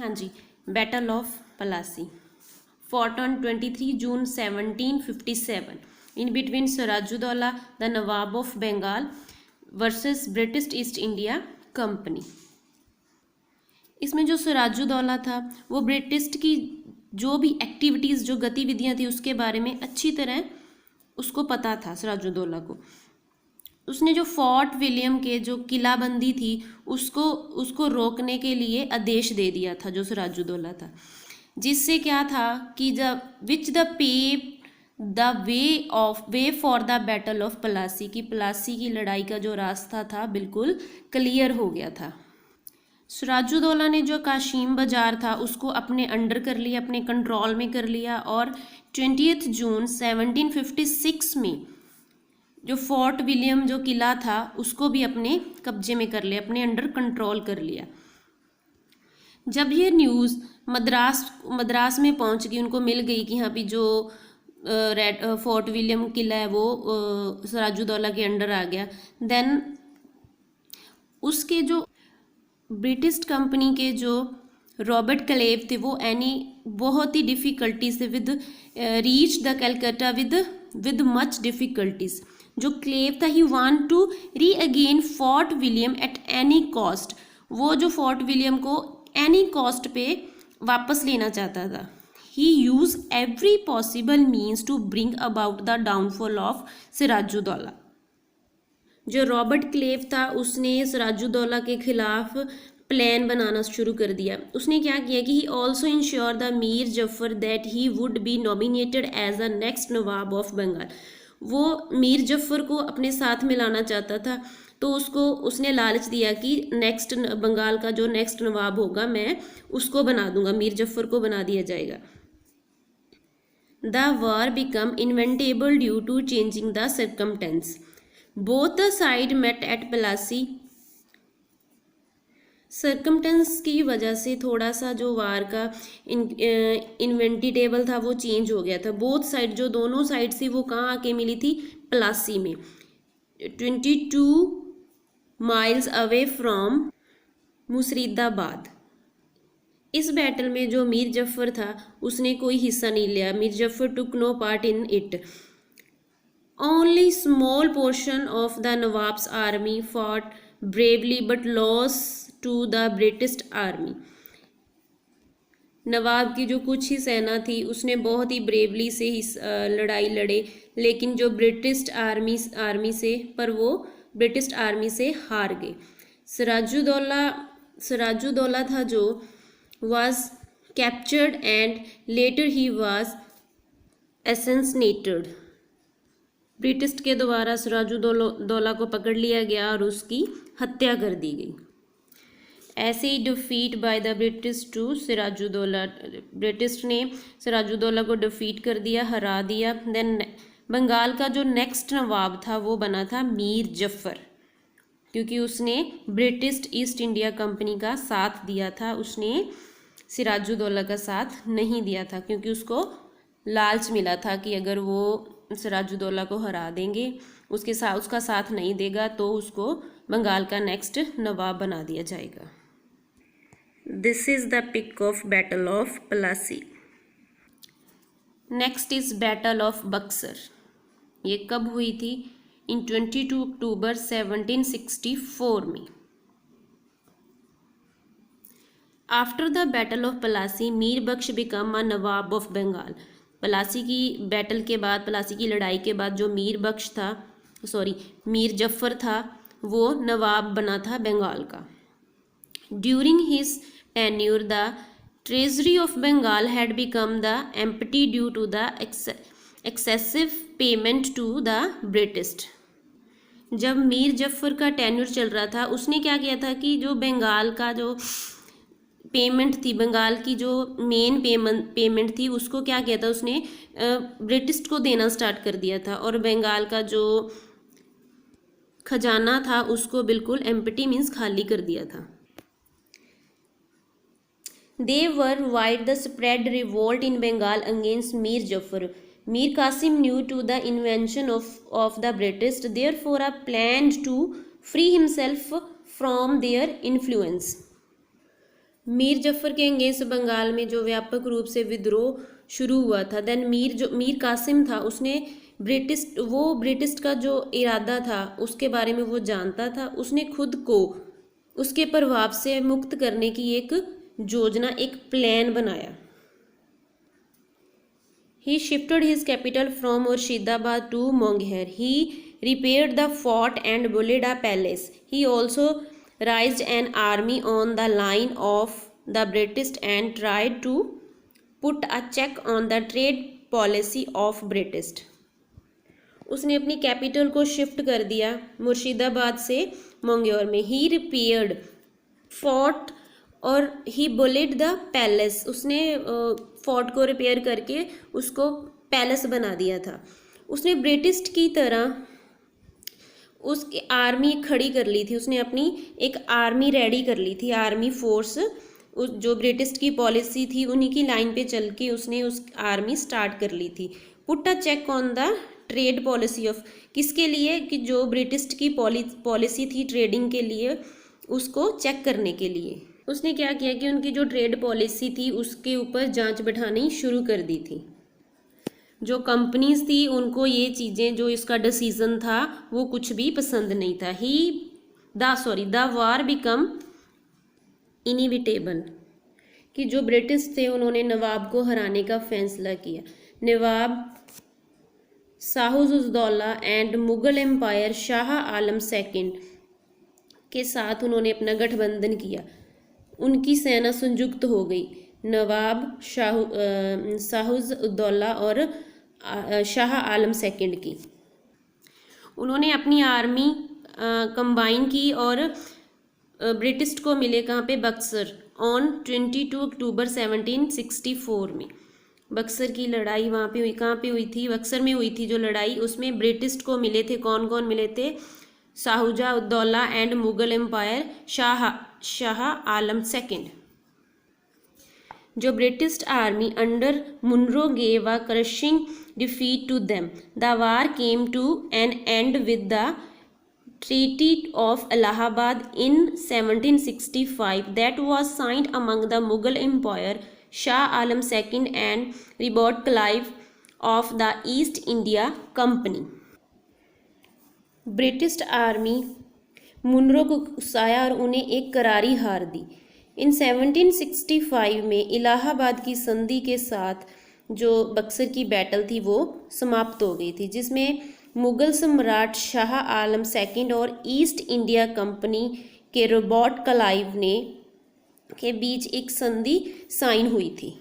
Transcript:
हाँ जी, battle of Plassey fought on 23 June 1757 in between Sirajudaulah, the Nawab of Bengal, versus British East India Company. इसमें जो सिराजुद्दौला था वो ब्रिटिश की जो भी एक्टिविटीज़, जो गतिविधियां थी उसके बारे में अच्छी तरह उसको पता था सिराजुद्दौला को। उसने जो फोर्ट विलियम के जो किलाबंदी थी उसको रोकने के लिए आदेश दे दिया था जो सिराजुद्दौला था, जिससे क्या था कि जब which the pave the way for the battle of Plassey, की पलासी की लड़ाई का जो रास्ता था बिल्कुल क्लियर हो गया था। सिराजुद्दौला ने जो काशिम बाजार था उसको अपने अंडर कर लिया, अपने कंट्रोल में कर लिया, और 20 जून 1756 में जो फोर्ट विलियम जो किला था उसको भी अपने कब्जे में कर लिया, अपने अंडर कंट्रोल कर लिया। जब ये न्यूज़ मद्रास में पहुंच गई, उनको मिल गई कि हाँ भी जो फोर्ट विलियम किला है वो सिराजुद्दौला के अंडर आ गया, देन उसके जो ब्रिटिश कंपनी के जो रॉबर्ट क्लेव थे वो बहुत ही डिफ़िकल्टी से reach the Calcutta with much difficulties. जो क्लेव था he want to regain Fort William at any cost, वो जो फोर्ट विलियम को एनी कॉस्ट पे वापस लेना चाहता था। He use every possible means to bring about the downfall of Sirajuddaulah. जो रॉबर्ट क्लेव था उसने सिराजुद्दौला के खिलाफ प्लान बनाना शुरू कर दिया। उसने क्या किया कि he also insure the Mir Jafar that he would be nominated as the next nawab of Bengal. वो मीर जफर को अपने साथ मिलाना चाहता था, तो उसने लालच दिया कि नेक्स्ट बंगाल का जो नेक्स्ट नवाब होगा मैं उसको बना दूंगा, मीर जफर को बना दिया जाएगा। The war become inevitable due to changing the circumstance. Both the side met at Plassey. Circumstance की वजह से थोड़ा सा जो वार का इन्वेंटेबल था वो चेंज हो गया था। बोथ साइड, जो दोनों साइड थी वो कहाँ आके मिली थी? पलासी में, 22 माइल्स अवे फ्रॉम मुर्शिदाबाद। इस बैटल में जो मीर जफर था उसने कोई हिस्सा नहीं लिया। Mir Jafar took no part in it. Only small portion of the Nawab's army fought bravely but lost to the British army. नवाब की जो कुछ ही सेना थी उसने बहुत ही ब्रेवली से लड़ाई लड़े, लेकिन जो ब्रिटिश आर्मी से हार गए। सिराजुद्दौला था जो was captured and later he was assassinated. British के द्वारा सिराजुद्दौला को पकड़ लिया गया और उसकी हत्या कर दी गई। ऐसे ही defeat by the British to Sirajuddaulah, British ने सिराजुद्दौला को डिफीट कर दिया, हरा दिया। देन बंगाल का जो नेक्स्ट नवाब था वो बना था मीर जफर, क्योंकि उसने ब्रिटिश ईस्ट इंडिया कंपनी का साथ दिया था, उसने सिराजुद्दौला का साथ नहीं दिया था, क्योंकि उसको लालच मिला था कि अगर वो सिराजुद्दौला को हरा देंगे, उसका साथ नहीं देगा तो उसको बंगाल का नेक्स्ट नवाब बना दिया जाएगा। This is the pic of battle of Plassey. Next is battle of Buxar. ये कब हुई थी? इन 22 अक्टूबर 1764 में। After the battle of Plassey Mir Bakhsh become a nawab of Bengal. Plassey की बैटल के बाद, पलासी की लड़ाई के बाद जो मीर जफर था वो नवाब बना था बंगाल का। During his tenure the treasury of Bengal had become the empty due to the excessive payment to the British. जब मीर जफर का टेन्यूर चल रहा था उसने क्या किया था कि जो बंगाल का जो पेमेंट थी, बंगाल की जो मेन पेमेंट थी उसको क्या किया था उसने ब्रिटिश को देना स्टार्ट कर दिया था, और बंगाल का जो खजाना था उसको बिल्कुल एम्प्टी मीन्स खाली कर दिया था। They were wide the spread revolt in Bengal against Mir Jafar. Mir Qasim knew to the invention of the British, therefore planned to free himself from their influence. Mir Jafar के अगेंस्ट बंगाल में जो व्यापक रूप से विद्रोह शुरू हुआ था, देन मीर कासिम था, उसने ब्रिटिश का जो इरादा था उसके बारे में वो जानता था। उसने खुद को उसके प्रभाव से मुक्त करने की एक योजना, एक प्लान बनाया। He shifted his capital from Murshidabad to Monghar. He repaired the fort and built a palace. He also raised an army on the line of the British and tried to put a check on the trade policy of British. उसने अपनी capital को shift कर दिया मुर्शिदाबाद से मोंगेर में। ही repaired fort और ही built the palace, उसने fort को रिपेयर करके उसको पैलेस बना दिया था। उसने ब्रिटिश की तरह उसकी आर्मी खड़ी कर ली थी, उसने अपनी एक आर्मी रेडी कर ली थी, आर्मी फोर्स। उस जो ब्रिटिश की पॉलिसी थी उन्हीं की लाइन पे चल के उसने उस आर्मी स्टार्ट कर ली थी। Put a check on the trade policy of, किसके लिए कि जो ब्रिटिश की पॉलिसी थी ट्रेडिंग के लिए, उसको चेक करने के लिए उसने क्या किया कि उनकी जो ट्रेड पॉलिसी थी उसके ऊपर जांच बैठानी शुरू कर दी थी। जो कंपनीज थी उनको ये चीज़ें, जो इसका डिसीजन था वो कुछ भी पसंद नहीं था। द वार बिकम इनिविटेबल, कि जो ब्रिटिश थे उन्होंने नवाब को हराने का फैसला किया। Nawab Shuja-ud-Daulah and Mughal empire Shah Alam second के साथ उन्होंने अपना गठबंधन किया। उनकी सेना संयुक्त हो गई, नवाब शाहुज-उद-दौला और शाह आलम सेकंड की। उन्होंने अपनी आर्मी कंबाइन की और ब्रिटिश को मिले कहाँ पे, बक्सर, ऑन 22 अक्टूबर 1764 में। बक्सर की लड़ाई वहाँ पे हुई, कहाँ पे हुई थी, बक्सर में हुई थी जो लड़ाई। उसमें ब्रिटिश को मिले थे, कौन कौन मिले थे, Shuja-ud-Daulah and Mughal empire Shah Alam second. जो British army under Munro gave a crushing defeat to them. The war came to an end with the Treaty of Allahabad in 1765 that was signed among the Mughal Empire, Shah Alam II and Robert Clive of the East India Company. British army Munro को उकसाया और उन्हें एक करारी हार दी। इन 1765 में इलाहाबाद की संधि के साथ जो बक्सर की बैटल थी वो समाप्त हो गई थी, जिसमें मुगल सम्राट शाह आलम सेकंड और ईस्ट इंडिया कंपनी के रॉबर्ट क्लाइव ने के बीच एक संधि साइन हुई थी।